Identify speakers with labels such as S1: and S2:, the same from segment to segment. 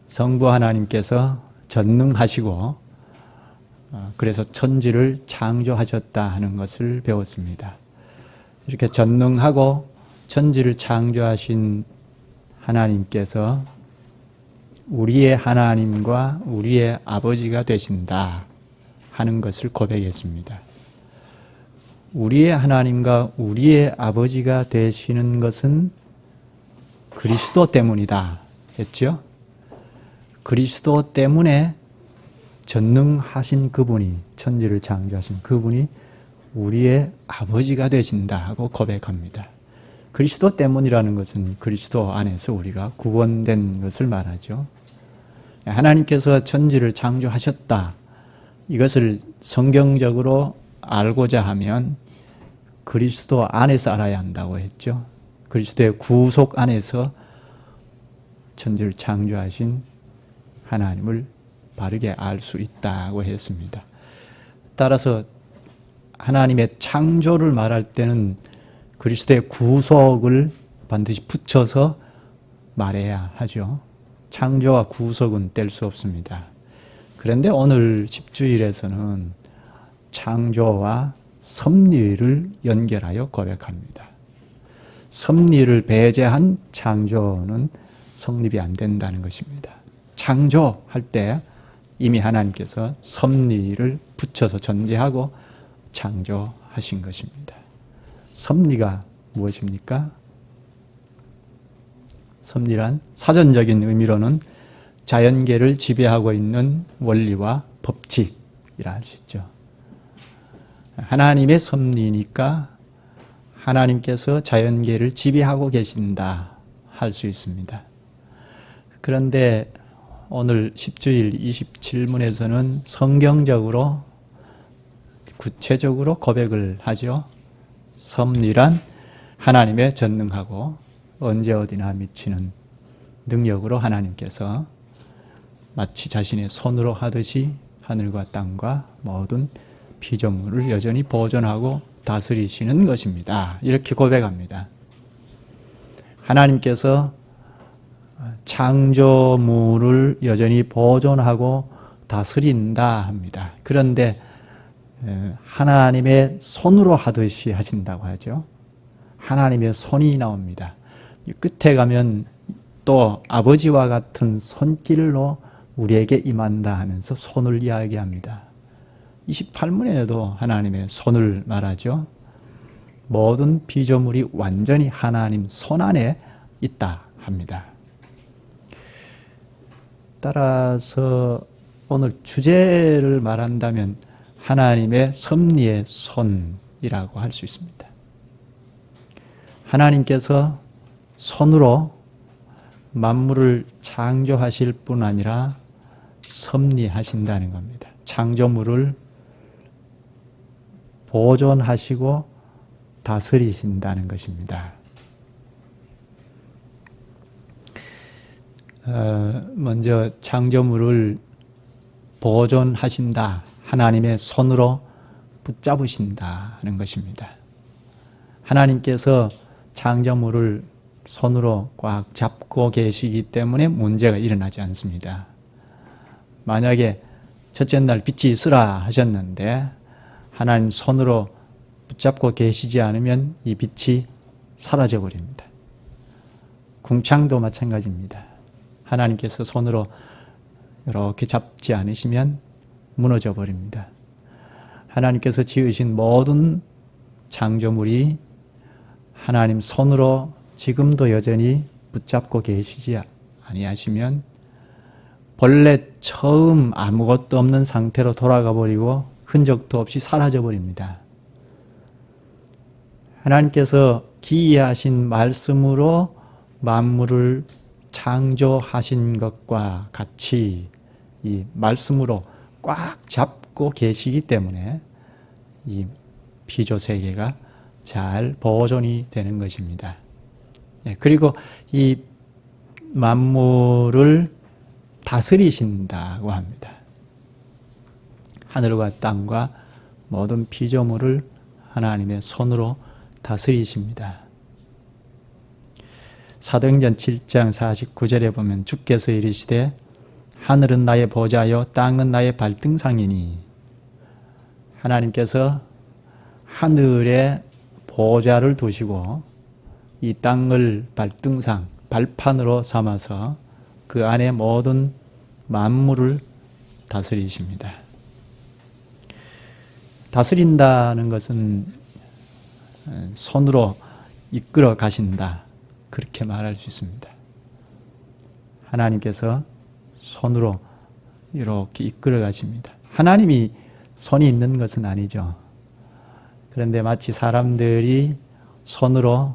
S1: 성부 하나님께서 전능하시고 그래서 천지를 창조하셨다 하는 것을 배웠습니다. 이렇게 전능하고 천지를 창조하신 하나님께서 우리의 하나님과 우리의 아버지가 되신다 하는 것을 고백했습니다. 우리의 하나님과 우리의 아버지가 되시는 것은 그리스도 때문이다 했죠. 그리스도 때문에 전능하신 그분이, 천지를 창조하신 그분이 우리의 아버지가 되신다 하고 고백합니다. 그리스도 때문이라는 것은 그리스도 안에서 우리가 구원된 것을 말하죠. 하나님께서 천지를 창조하셨다. 이것을 성경적으로 알고자 하면 그리스도 안에서 알아야 한다고 했죠. 그리스도의 구속 안에서 천지를 창조하신 하나님을 바르게 알 수 있다고 했습니다. 따라서 하나님의 창조를 말할 때는 그리스도의 구속을 반드시 붙여서 말해야 하죠. 창조와 구속은 뗄 수 없습니다. 그런데 오늘 집주일에서는 창조와 섭리를 연결하여 고백합니다. 섭리를 배제한 창조는 성립이 안 된다는 것입니다. 창조할 때 이미 하나님께서 섭리를 붙여서 전제하고 창조하신 것입니다. 섭리가 무엇입니까? 섭리란 사전적인 의미로는 자연계를 지배하고 있는 원리와 법칙이라 할 수 있죠. 하나님의 섭리니까 하나님께서 자연계를 지배하고 계신다 할 수 있습니다. 그런데 오늘 10주일 27문에서는 성경적으로 구체적으로 고백을 하죠. 섭리란 하나님의 전능하고 언제 어디나 미치는 능력으로 하나님께서 마치 자신의 손으로 하듯이 하늘과 땅과 모든 피조물을 여전히 보존하고 다스리시는 것입니다. 이렇게 고백합니다. 하나님께서 창조물을 여전히 보존하고 다스린다 합니다. 그런데 하나님의 손으로 하듯이 하신다고 하죠. 하나님의 손이 나옵니다. 끝에 가면 또 아버지와 같은 손길로 우리에게 임한다 하면서 손을 이야기합니다. 28문에도 하나님의 손을 말하죠. 모든 피조물이 완전히 하나님 손 안에 있다 합니다. 따라서 오늘 주제를 말한다면 하나님의 섭리의 손이라고 할 수 있습니다. 하나님께서 손으로 만물을 창조하실 뿐 아니라 섭리하신다는 겁니다. 창조물을 보존하시고 다스리신다는 것입니다. 먼저 창조물을 보존하신다. 하나님의 손으로 붙잡으신다는 것입니다. 하나님께서 창조물을 손으로 꽉 잡고 계시기 때문에 문제가 일어나지 않습니다. 만약에 첫째 날 빛이 있으라 하셨는데 하나님 손으로 붙잡고 계시지 않으면 이 빛이 사라져 버립니다. 궁창도 마찬가지입니다. 하나님께서 손으로 이렇게 잡지 않으시면 무너져 버립니다. 하나님께서 지으신 모든 창조물이 하나님 손으로 지금도 여전히 붙잡고 계시지 아니하시면 본래 처음 아무것도 없는 상태로 돌아가 버리고 흔적도 없이 사라져 버립니다. 하나님께서 기이하신 말씀으로 만물을 창조하신 것과 같이 이 말씀으로 꽉 잡고 계시기 때문에 이 피조 세계가 잘 보존이 되는 것입니다. 그리고 이 만물을 다스리신다고 합니다. 하늘과 땅과 모든 피조물을 하나님의 손으로 다스리십니다. 사도행전 7장 49절에 보면 주께서 이르시되 하늘은 나의 보좌요 땅은 나의 발등상이니. 하나님께서 하늘에 보좌를 두시고 이 땅을 발등상, 발판으로 삼아서 그 안에 모든 만물을 다스리십니다. 다스린다는 것은 손으로 이끌어 가신다, 그렇게 말할 수 있습니다. 하나님께서 손으로 이렇게 이끌어 가십니다. 하나님이 손이 있는 것은 아니죠. 그런데 마치 사람들이 손으로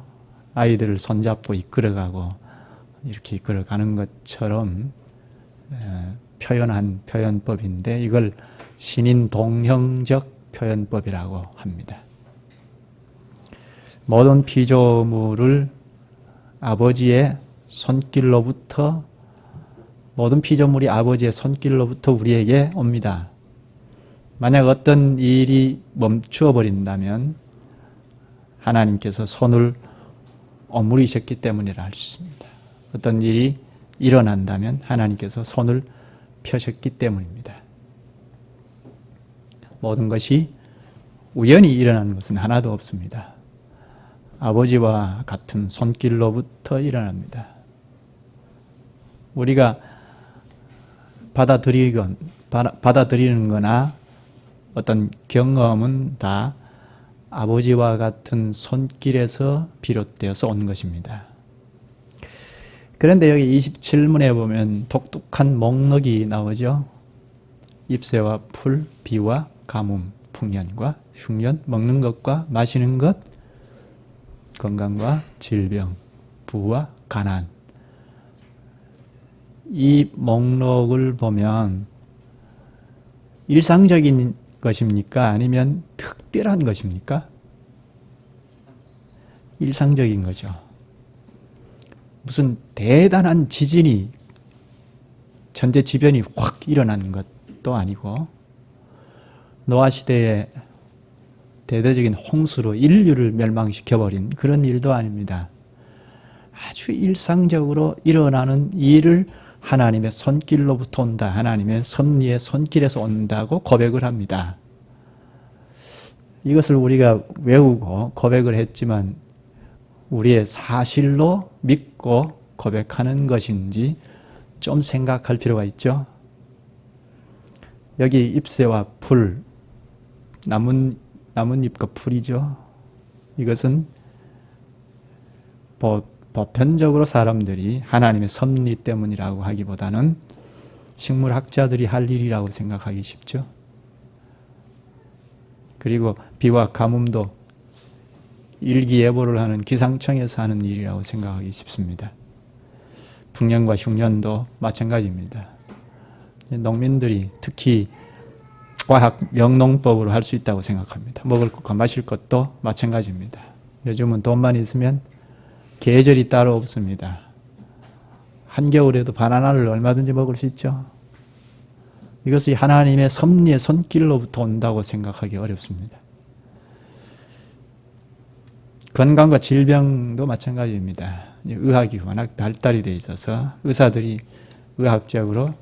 S1: 아이들을 손잡고 이끌어가고 이렇게 이끌어가는 것처럼 표현한 표현법인데, 이걸 신인동형적 표현법이라고 합니다. 모든 피조물을 아버지의 손길로부터, 모든 피조물이 아버지의 손길로부터 우리에게 옵니다. 만약 어떤 일이 멈추어 버린다면 하나님께서 손을 오므리셨기 때문이라 할 수 있습니다. 어떤 일이 일어난다면 하나님께서 손을 펴셨기 때문입니다. 모든 것이 우연히 일어나는 것은 하나도 없습니다. 아버지와 같은 손길로부터 일어납니다. 우리가 받아들이는 거나 어떤 경험은 다 아버지와 같은 손길에서 비롯되어서 온 것입니다. 그런데 여기 27문에 보면 독특한 목록이 나오죠. 잎새와 풀, 비와 가뭄, 풍년과 흉년, 먹는 것과 마시는 것, 건강과 질병, 부와 가난. 이 목록을 보면 일상적인 것입니까? 아니면 특별한 것입니까? 일상적인 거죠. 무슨 대단한 지진이, 천재지변이 확 일어난 것도 아니고, 노아 시대에 대대적인 홍수로 인류를 멸망시켜버린 그런 일도 아닙니다. 아주 일상적으로 일어나는 일을 하나님의 손길로부터 온다, 하나님의 섭리의 손길에서 온다고 고백을 합니다. 이것을 우리가 외우고 고백을 했지만 우리의 사실로 믿고 고백하는 것인지 좀 생각할 필요가 있죠. 여기 잎새와 풀, 나뭇잎과 풀이죠. 이것은 보편적으로 사람들이 하나님의 섭리 때문이라고 하기보다는 식물학자들이 할 일이라고 생각하기 쉽죠. 그리고 비와 가뭄도 일기예보를 하는 기상청에서 하는 일이라고 생각하기 쉽습니다. 풍년과 흉년도 마찬가지입니다. 농민들이 특히 과학 명농법으로 할 수 있다고 생각합니다. 먹을 것과 마실 것도 마찬가지입니다. 요즘은 돈만 있으면 계절이 따로 없습니다. 한겨울에도 바나나를 얼마든지 먹을 수 있죠. 이것이 하나님의 섭리의 손길로부터 온다고 생각하기 어렵습니다. 건강과 질병도 마찬가지입니다. 의학이 워낙 발달이 되어 있어서 의사들이 의학적으로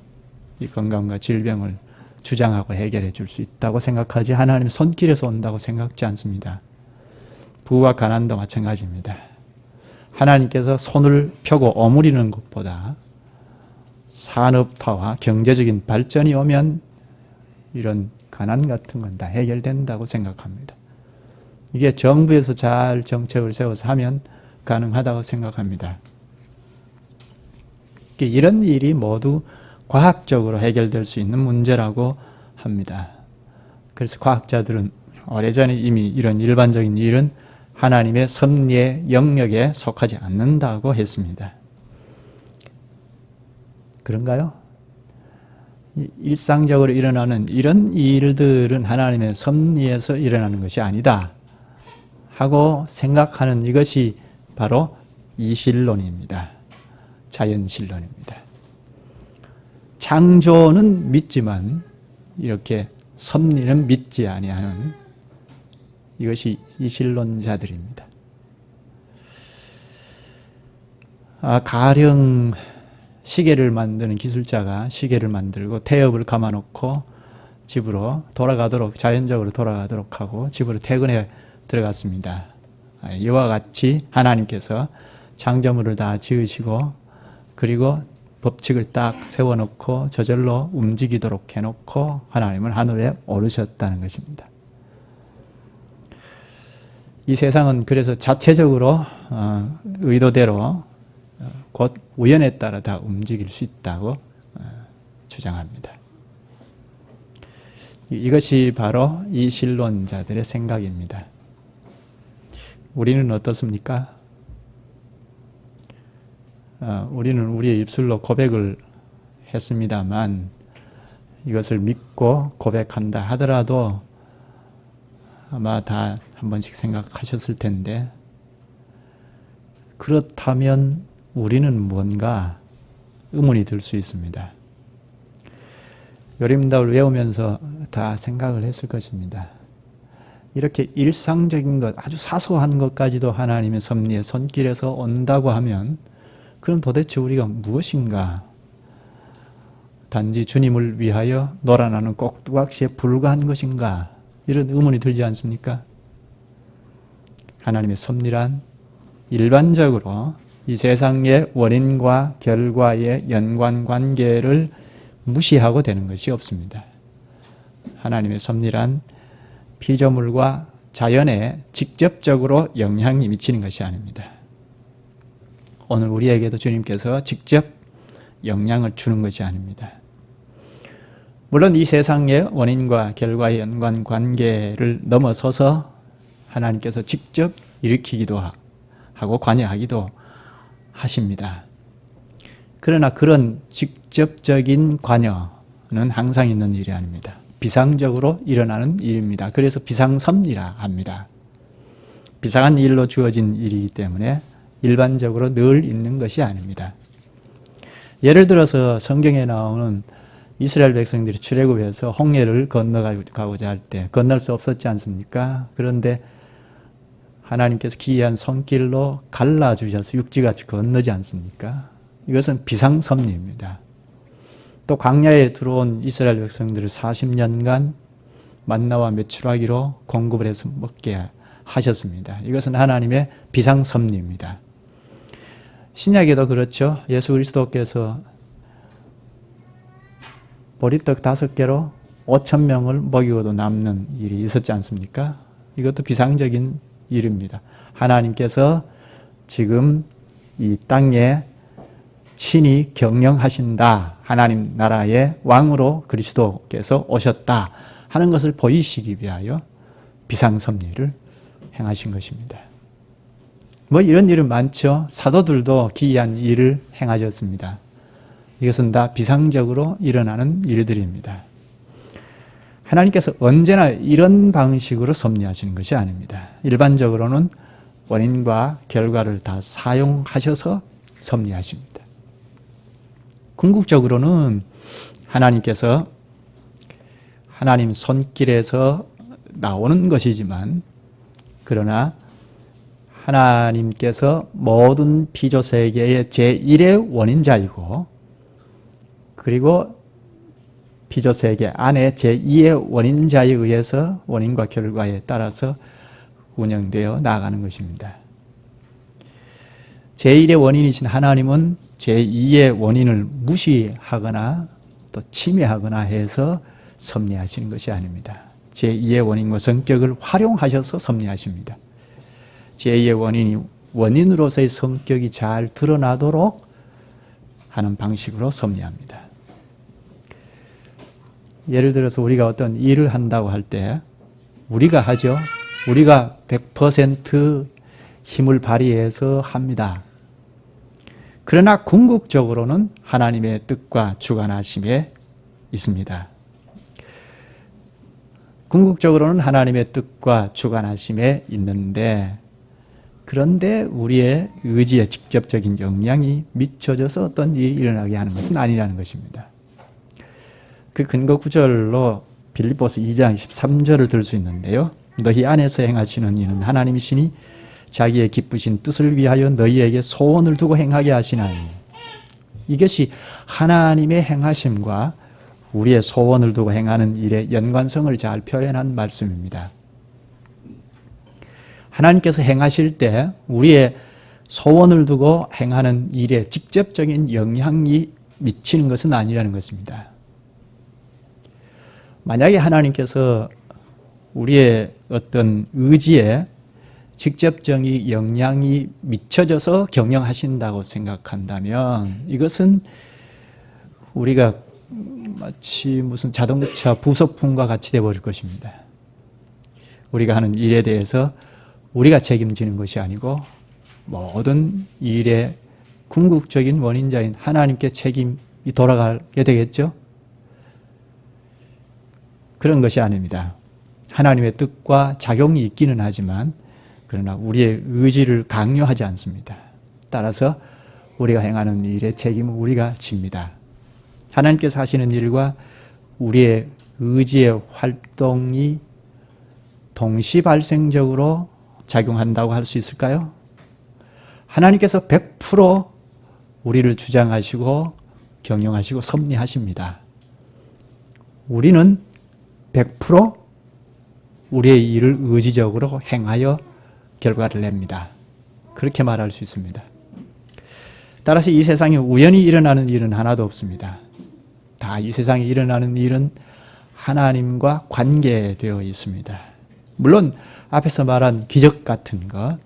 S1: 이 건강과 질병을 주장하고 해결해 줄 수 있다고 생각하지 하나님의 손길에서 온다고 생각지 않습니다. 부와 가난도 마찬가지입니다. 하나님께서 손을 펴고 오므리는 것보다 산업화와 경제적인 발전이 오면 이런 가난 같은 건 다 해결된다고 생각합니다. 이게 정부에서 잘 정책을 세워서 하면 가능하다고 생각합니다. 이런 일이 모두 과학적으로 해결될 수 있는 문제라고 합니다. 그래서 과학자들은 오래전에 이미 이런 일반적인 일은 하나님의 섭리의 영역에 속하지 않는다고 했습니다. 그런가요? 일상적으로 일어나는 이런 일들은 하나님의 섭리에서 일어나는 것이 아니다 하고 생각하는 이것이 바로 이신론입니다. 자연신론입니다. 창조는 믿지만 이렇게 섭리는 믿지 아니하는 이것이 이신론자들입니다. 가령 시계를 만드는 기술자가 시계를 만들고 태엽을 감아놓고 집으로 돌아가도록, 자연적으로 돌아가도록 하고 집으로 퇴근해 들어갔습니다. 이와 같이 하나님께서 창조물을 다 지으시고 그리고 법칙을 딱 세워놓고 저절로 움직이도록 해놓고 하나님은 하늘에 오르셨다는 것입니다. 이 세상은 그래서 자체적으로 의도대로 곧 우연에 따라 다 움직일 수 있다고 주장합니다. 이것이 바로 이 신론자들의 생각입니다. 우리는 어떻습니까? 우리는 우리의 입술로 고백을 했습니다만 이것을 믿고 고백한다 하더라도 아마 다 한 번씩 생각하셨을 텐데 그렇다면 우리는 뭔가 의문이 들 수 있습니다. 요림답을 외우면서 다 생각을 했을 것입니다. 이렇게 일상적인 것, 아주 사소한 것까지도 하나님의 섭리의 손길에서 온다고 하면 그럼 도대체 우리가 무엇인가? 단지 주님을 위하여 놀아나는 꼭두각시에 불과한 것인가? 이런 의문이 들지 않습니까? 하나님의 섭리란 일반적으로 이 세상의 원인과 결과의 연관관계를 무시하고 되는 것이 없습니다. 하나님의 섭리란 피조물과 자연에 직접적으로 영향이 미치는 것이 아닙니다. 오늘 우리에게도 주님께서 직접 영향을 주는 것이 아닙니다. 물론 이 세상의 원인과 결과의 연관관계를 넘어서서 하나님께서 직접 일으키기도 하고 관여하기도 하십니다. 그러나 그런 직접적인 관여는 항상 있는 일이 아닙니다. 비상적으로 일어나는 일입니다. 그래서 비상섭리라 합니다. 비상한 일로 주어진 일이기 때문에 일반적으로 늘 있는 것이 아닙니다. 예를 들어서 성경에 나오는 이스라엘 백성들이 출애굽해서 홍해를 건너가고자 할 때 건널 수 없었지 않습니까? 그런데 하나님께서 기이한 손길로 갈라주셔서 육지같이 건너지 않습니까? 이것은 비상섭리입니다. 또 광야에 들어온 이스라엘 백성들을 40년간 만나와 메추라기로 공급을 해서 먹게 하셨습니다. 이것은 하나님의 비상섭리입니다. 신약에도 그렇죠. 예수 그리스도께서 보리떡 5개로 5,000명을 먹이고도 남는 일이 있었지 않습니까? 이것도 비상적인 일입니다. 하나님께서 지금 이 땅에 친히 경영하신다. 하나님 나라의 왕으로 그리스도께서 오셨다 하는 것을 보이시기 위하여 비상섭리를 행하신 것입니다. 뭐 이런 일은 많죠. 사도들도 기이한 일을 행하셨습니다. 이것은 다 비상적으로 일어나는 일들입니다. 하나님께서 언제나 이런 방식으로 섭리하시는 것이 아닙니다. 일반적으로는 원인과 결과를 다 사용하셔서 섭리하십니다. 궁극적으로는 하나님께서 하나님 손길에서 나오는 것이지만 그러나 하나님께서 모든 피조세계의 제1의 원인자이고 그리고 피조세계 안에 제2의 원인자에 의해서 원인과 결과에 따라서 운영되어 나아가는 것입니다. 제1의 원인이신 하나님은 제2의 원인을 무시하거나 또 침해하거나 해서 섭리하시는 것이 아닙니다. 제2의 원인과 성격을 활용하셔서 섭리하십니다. 제2의 원인이 원인으로서의 성격이 잘 드러나도록 하는 방식으로 섭리합니다. 예를 들어서 우리가 어떤 일을 한다고 할 때 우리가 하죠. 우리가 100% 힘을 발휘해서 합니다. 그러나 궁극적으로는 하나님의 뜻과 주관하심에 있습니다. 궁극적으로는 하나님의 뜻과 주관하심에 있는데 그런데 우리의 의지에 직접적인 영향이 미쳐져서 어떤 일이 일어나게 하는 것은 아니라는 것입니다. 그 근거 구절로 빌립보서 2장 23절을 들 수 있는데요. 너희 안에서 행하시는 이는 하나님이시니 자기의 기쁘신 뜻을 위하여 너희에게 소원을 두고 행하게 하시나니 이것이 하나님의 행하심과 우리의 소원을 두고 행하는 일의 연관성을 잘 표현한 말씀입니다. 하나님께서 행하실 때 우리의 소원을 두고 행하는 일에 직접적인 영향이 미치는 것은 아니라는 것입니다. 만약에 하나님께서 우리의 어떤 의지에 직접적인 영향이 미쳐져서 경영하신다고 생각한다면 이것은 우리가 마치 무슨 자동차 부속품과 같이 되어버릴 것입니다. 우리가 하는 일에 대해서 우리가 책임지는 것이 아니고 모든 일의 궁극적인 원인자인 하나님께 책임이 돌아가게 되겠죠? 그런 것이 아닙니다. 하나님의 뜻과 작용이 있기는 하지만 그러나 우리의 의지를 강요하지 않습니다. 따라서 우리가 행하는 일의 책임은 우리가 집니다. 하나님께서 하시는 일과 우리의 의지의 활동이 동시 발생적으로 작용한다고 할 수 있을까요? 하나님께서 100% 우리를 주장하시고 경영하시고 섭리하십니다. 우리는 100% 우리의 일을 의지적으로 행하여 결과를 냅니다. 그렇게 말할 수 있습니다. 따라서 이 세상에 우연히 일어나는 일은 하나도 없습니다. 다 이 세상에 일어나는 일은 하나님과 관계되어 있습니다. 물론 앞에서 말한 기적 같은 것,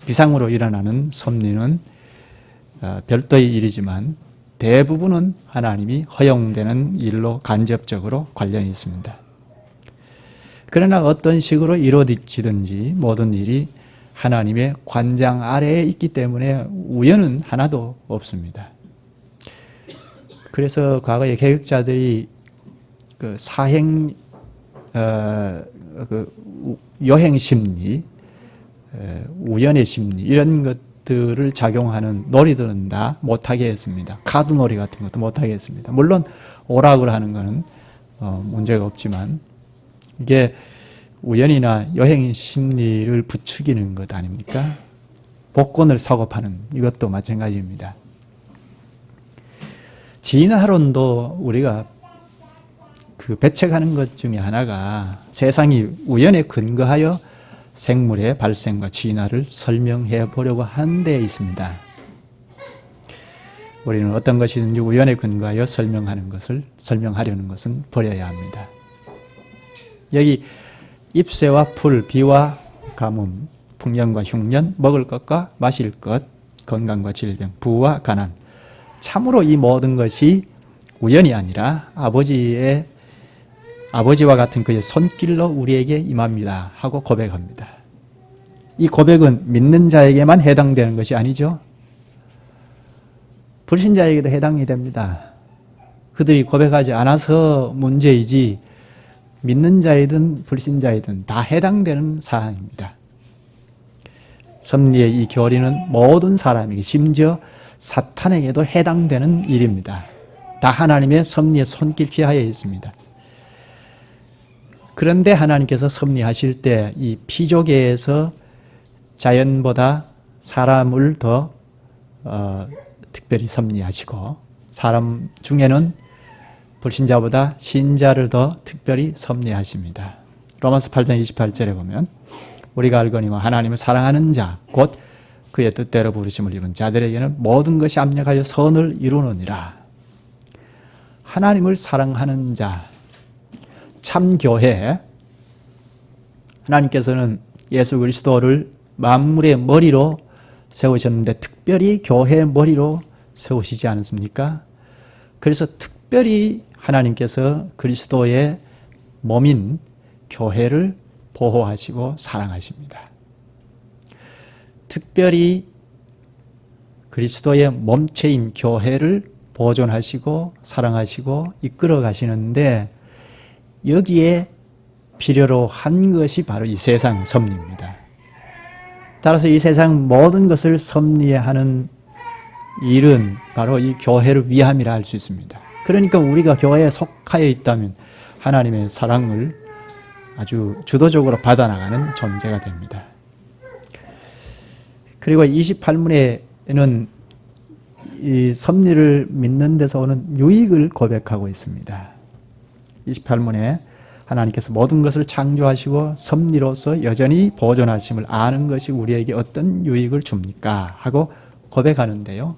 S1: 비상으로 일어나는 섭리는 별도의 일이지만 대부분은 하나님이 허용되는 일로 간접적으로 관련이 있습니다. 그러나 어떤 식으로 이루어지든지 모든 일이 하나님의 관장 아래에 있기 때문에 우연은 하나도 없습니다. 그래서 과거의 개혁자들이 그 사행, 여행 심리, 우연의 심리 이런 것들을 작용하는 놀이들은 다 못하게 했습니다. 카드 놀이 같은 것도 못하게 했습니다. 물론 오락을 하는 것은 문제가 없지만 이게 우연이나 여행 심리를 부추기는 것 아닙니까? 복권을 사고 파는 이것도 마찬가지입니다. 진화론도 우리가 그 배척하는 것 중에 하나가 세상이 우연에 근거하여 생물의 발생과 진화를 설명해 보려고 하는 데 있습니다. 우리는 어떤 것이든지 우연에 근거하여 설명하려는 것은 버려야 합니다. 여기 잎새와 풀, 비와 가뭄, 풍년과 흉년, 먹을 것과 마실 것, 건강과 질병, 부와 가난. 참으로 이 모든 것이 우연이 아니라 아버지와 같은 그의 손길로 우리에게 임합니다 하고 고백합니다. 이 고백은 믿는 자에게만 해당되는 것이 아니죠. 불신자에게도 해당이 됩니다. 그들이 고백하지 않아서 문제이지 믿는 자이든 불신자이든 다 해당되는 사항입니다. 섭리의 이 교리는 모든 사람에게 심지어 사탄에게도 해당되는 일입니다. 다 하나님의 섭리의 손길 하에 있습니다. 그런데 하나님께서 섭리하실 때 이 피조계에서 자연보다 사람을 더 특별히 섭리하시고 사람 중에는 불신자보다 신자를 더 특별히 섭리하십니다. 로마서 8장 28절에 보면 우리가 알거니와 하나님을 사랑하는 자 곧 그의 뜻대로 부르심을 입은 자들에게는 모든 것이 합력하여 선을 이루느니라. 하나님을 사랑하는 자, 참교회, 하나님께서는 예수 그리스도를 만물의 머리로 세우셨는데 특별히 교회의 머리로 세우시지 않습니까? 그래서 특별히 하나님께서 그리스도의 몸인 교회를 보호하시고 사랑하십니다. 특별히 그리스도의 몸체인 교회를 보존하시고 사랑하시고 이끌어 가시는데 여기에 필요로 한 것이 바로 이 세상 섭리입니다. 따라서 이 세상 모든 것을 섭리하는 일은 바로 이 교회를 위함이라 할 수 있습니다. 그러니까 우리가 교회에 속하여 있다면 하나님의 사랑을 아주 주도적으로 받아나가는 존재가 됩니다. 그리고 28문에는 이 섭리를 믿는 데서 오는 유익을 고백하고 있습니다. 28문에 하나님께서 모든 것을 창조하시고 섭리로서 여전히 보존하심을 아는 것이 우리에게 어떤 유익을 줍니까? 하고 고백하는데요.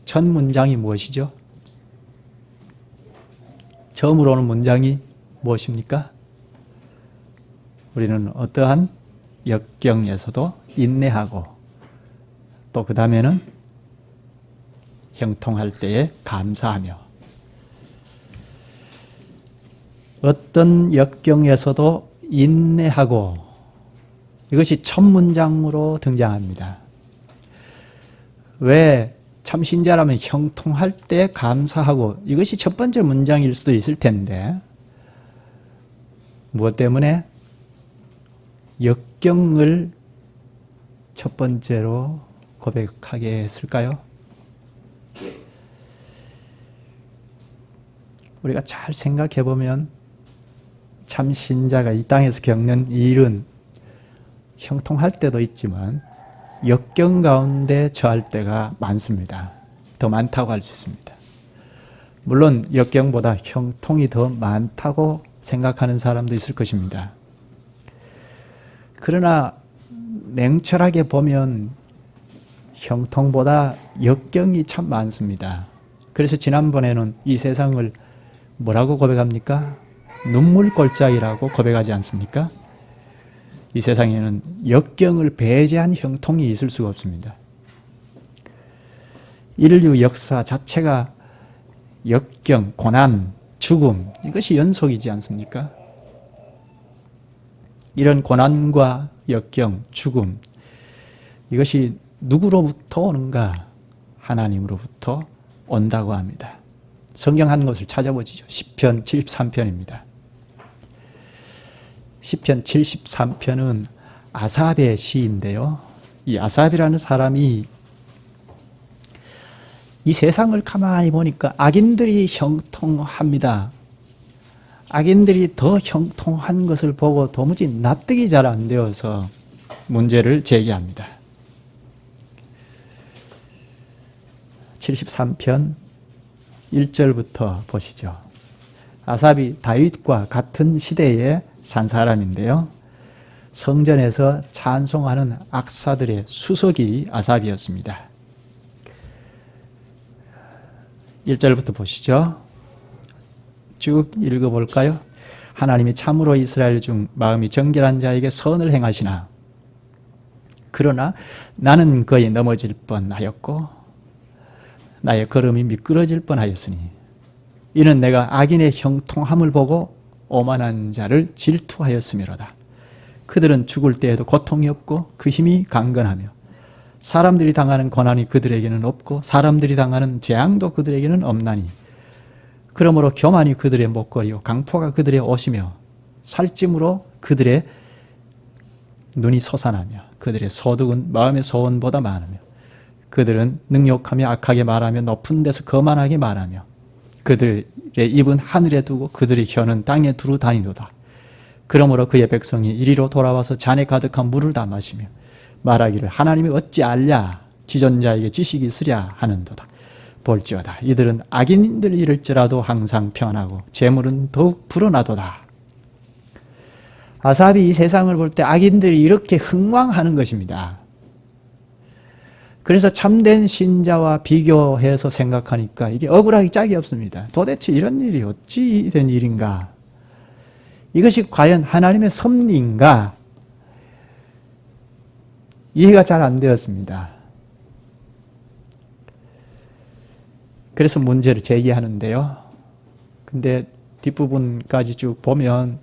S1: 첫 문장이 무엇이죠? 처음으로 오는 문장이 무엇입니까? 우리는 어떠한 역경에서도 인내하고 또 그 다음에는 형통할 때에 감사하며 어떤 역경에서도 인내하고 이것이 첫 문장으로 등장합니다. 왜 참신자라면 형통할 때 감사하고 이것이 첫 번째 문장일 수도 있을 텐데 무엇 때문에 역경을 첫 번째로 고백하게 했을까요? 우리가 잘 생각해 보면 참 신자가 이 땅에서 겪는 일은 형통할 때도 있지만 역경 가운데 처할 때가 많습니다. 더 많다고 할 수 있습니다. 물론 역경보다 형통이 더 많다고 생각하는 사람도 있을 것입니다. 그러나 냉철하게 보면 형통보다 역경이 참 많습니다. 그래서 지난번에는 이 세상을 뭐라고 고백합니까? 눈물골짜기라고 고백하지 않습니까? 이 세상에는 역경을 배제한 형통이 있을 수가 없습니다. 인류 역사 자체가 역경, 고난, 죽음 이것이 연속이지 않습니까? 이런 고난과 역경, 죽음 이것이 누구로부터 오는가? 하나님으로부터 온다고 합니다. 성경 한 것을 찾아보시죠. 시편 73편입니다. 시편 73편은 아삽의 시인데요. 이 아삽이라는 사람이 이 세상을 가만히 보니까 악인들이 형통합니다. 악인들이 더 형통한 것을 보고 도무지 납득이 잘 안 되어서 문제를 제기합니다. 73편 1절부터 보시죠. 아삽이 다윗과 같은 시대에 산 사람인데요. 성전에서 찬송하는 악사들의 수석이 아삽이었습니다. 1절부터 보시죠. 쭉 읽어볼까요? 하나님이 참으로 이스라엘 중 마음이 정결한 자에게 선을 행하시나 그러나 나는 거의 넘어질 뻔하였고 나의 걸음이 미끄러질 뻔하였으니 이는 내가 악인의 형통함을 보고 오만한 자를 질투하였음이로다. 그들은 죽을 때에도 고통이 없고 그 힘이 강건하며 사람들이 당하는 고난이 그들에게는 없고 사람들이 당하는 재앙도 그들에게는 없나니 그러므로 교만이 그들의 목걸이요 강포가 그들의 옷이며 살찜으로 그들의 눈이 솟아나며 그들의 소득은 마음의 소원보다 많으며 그들은 능욕하며 악하게 말하며 높은 데서 거만하게 말하며 그들의 입은 하늘에 두고 그들의 혀는 땅에 두루 다니도다. 그러므로 그의 백성이 이리로 돌아와서 잔에 가득한 물을 다 마시며 말하기를 하나님이 어찌 알랴 지존자에게 지식이 있으랴 하는도다. 볼지어다 이들은 악인들 이를지라도 항상 편하고 재물은 더욱 불어나도다. 아삽이 이 세상을 볼 때 악인들이 이렇게 흥왕하는 것입니다. 그래서 참된 신자와 비교해서 생각하니까 이게 억울하기 짝이 없습니다. 도대체 이런 일이 어찌 된 일인가? 이것이 과연 하나님의 섭리인가? 이해가 잘 안 되었습니다. 그래서 문제를 제기하는데요. 근데 뒷부분까지 쭉 보면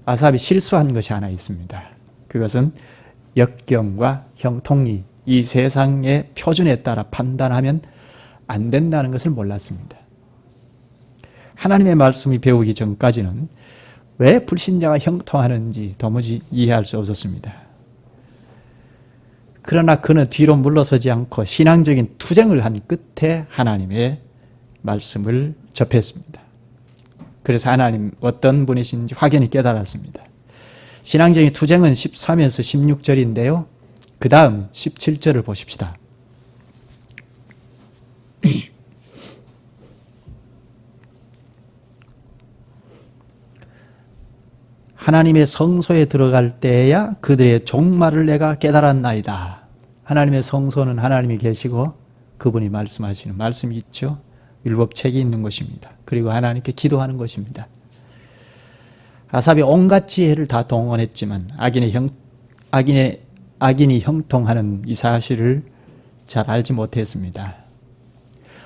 S1: 아삽이 실수한 것이 하나 있습니다. 그것은 역경과 형통이 이 세상의 표준에 따라 판단하면 안 된다는 것을 몰랐습니다. 하나님의 말씀이 배우기 전까지는 왜 불신자가 형통하는지 도무지 이해할 수 없었습니다. 그러나 그는 뒤로 물러서지 않고 신앙적인 투쟁을 한 끝에 하나님의 말씀을 접했습니다. 그래서 하나님 어떤 분이신지 확연히 깨달았습니다. 신앙적인 투쟁은 13에서 16절인데요. 그 다음 17절을 보십시다. 하나님의 성소에 들어갈 때야 그들의 종말을 내가 깨달았나이다. 하나님의 성소는 하나님이 계시고 그분이 말씀하시는 말씀이 있죠. 율법책이 있는 것입니다. 그리고 하나님께 기도하는 것입니다. 아삽이 온갖 지혜를 다 동원했지만 악인이 형통하는 이 사실을 잘 알지 못했습니다.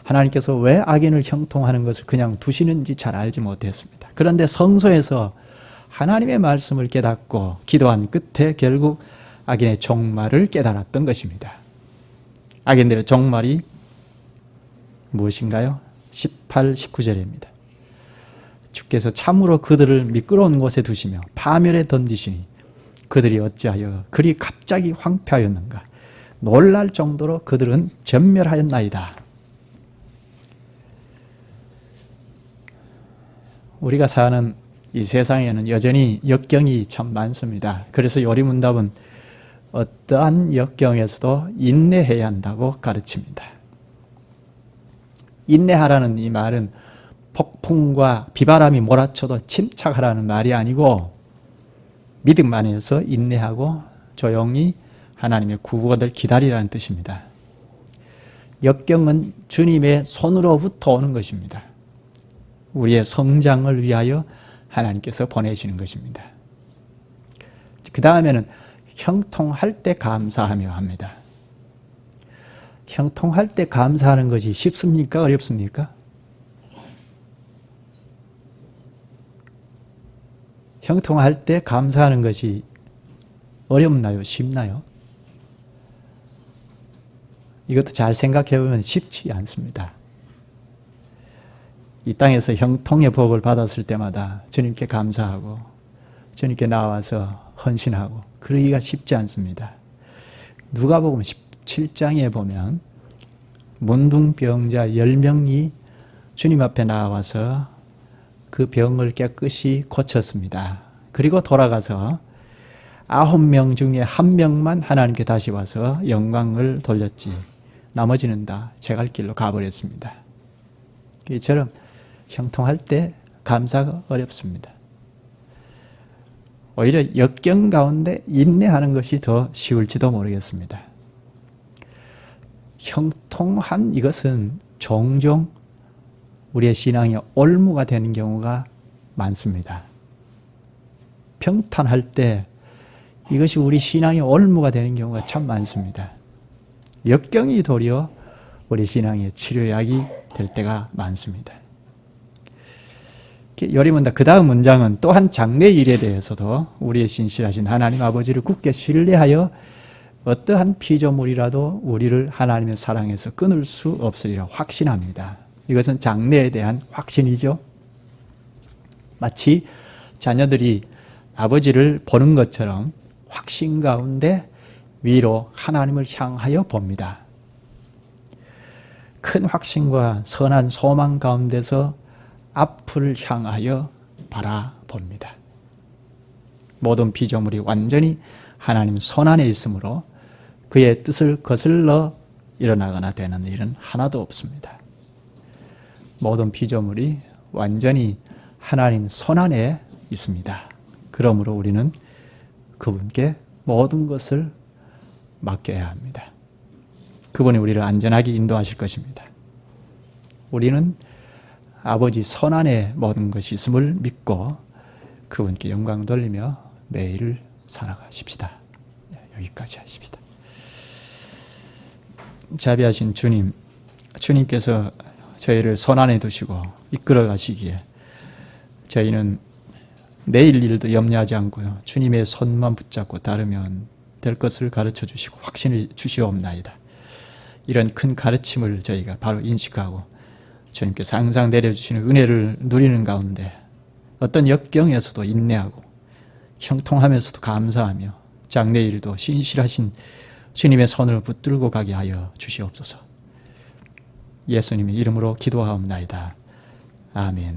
S1: 하나님께서 왜 악인을 형통하는 것을 그냥 두시는지 잘 알지 못했습니다. 그런데 성소에서 하나님의 말씀을 깨닫고 기도한 끝에 결국 악인의 종말을 깨달았던 것입니다. 악인들의 종말이 무엇인가요? 18, 19절입니다. 주께서 참으로 그들을 미끄러운 곳에 두시며 파멸에 던지시니 그들이 어찌하여 그리 갑자기 황폐하였는가. 놀랄 정도로 그들은 전멸하였나이다. 우리가 사는 이 세상에는 여전히 역경이 참 많습니다. 그래서 요리문답은 어떠한 역경에서도 인내해야 한다고 가르칩니다. 인내하라는 이 말은 폭풍과 비바람이 몰아쳐도 침착하라는 말이 아니고 믿음 안에서 인내하고 조용히 하나님의 구원을 기다리라는 뜻입니다. 역경은 주님의 손으로부터 오는 것입니다. 우리의 성장을 위하여 하나님께서 보내시는 것입니다. 그 다음에는 형통할 때 감사하며 합니다. 형통할 때 감사하는 것이 쉽습니까? 어렵습니까? 형통할 때 감사하는 것이 어렵나요? 쉽나요? 이것도 잘 생각해 보면 쉽지 않습니다. 이 땅에서 형통의 복을 받았을 때마다 주님께 감사하고 주님께 나와서 헌신하고 그러기가 쉽지 않습니다. 누가복음 17장에 보면 문둥병자 10명이 주님 앞에 나와서 그 병을 깨끗이 고쳤습니다. 그리고 돌아가서 9명 중에 1명만 하나님께 다시 와서 영광을 돌렸지 나머지는 다 제 갈 길로 가버렸습니다. 이처럼 형통할 때 감사가 어렵습니다. 오히려 역경 가운데 인내하는 것이 더 쉬울지도 모르겠습니다. 형통한 이것은 종종 우리의 신앙의 올무가 되는 경우가 많습니다. 평탄할 때 이것이 우리 신앙의 올무가 되는 경우가 참 많습니다. 역경이 도리어 우리 신앙의 치료약이 될 때가 많습니다. 요리문답 그 다음 문장은 또한 장래일에 대해서도 우리의 신실하신 하나님 아버지를 굳게 신뢰하여 어떠한 피조물이라도 우리를 하나님의 사랑에서 끊을 수 없으리라 확신합니다. 이것은 장래에 대한 확신이죠. 마치 자녀들이 아버지를 보는 것처럼 확신 가운데 위로 하나님을 향하여 봅니다. 큰 확신과 선한 소망 가운데서 앞을 향하여 바라봅니다. 모든 피조물이 완전히 하나님 손 안에 있으므로 그의 뜻을 거슬러 일어나거나 되는 일은 하나도 없습니다. 모든 피조물이 완전히 하나님 손 안에 있습니다. 그러므로 우리는 그분께 모든 것을 맡겨야 합니다. 그분이 우리를 안전하게 인도하실 것입니다. 우리는 아버지 손 안에 모든 것이 있음을 믿고 그분께 영광 돌리며 매일을 살아가십시다. 여기까지 하십시다. 자비하신 주님, 주님께서 저희를 손 안에 두시고 이끌어 가시기에 저희는 내일 일도 염려하지 않고요. 주님의 손만 붙잡고 따르면 될 것을 가르쳐 주시고 확신을 주시옵나이다. 이런 큰 가르침을 저희가 바로 인식하고 주님께서 항상 내려주시는 은혜를 누리는 가운데 어떤 역경에서도 인내하고 형통하면서도 감사하며 장래일도 신실하신 주님의 손을 붙들고 가게 하여 주시옵소서. 예수님의 이름으로 기도하옵나이다. 아멘.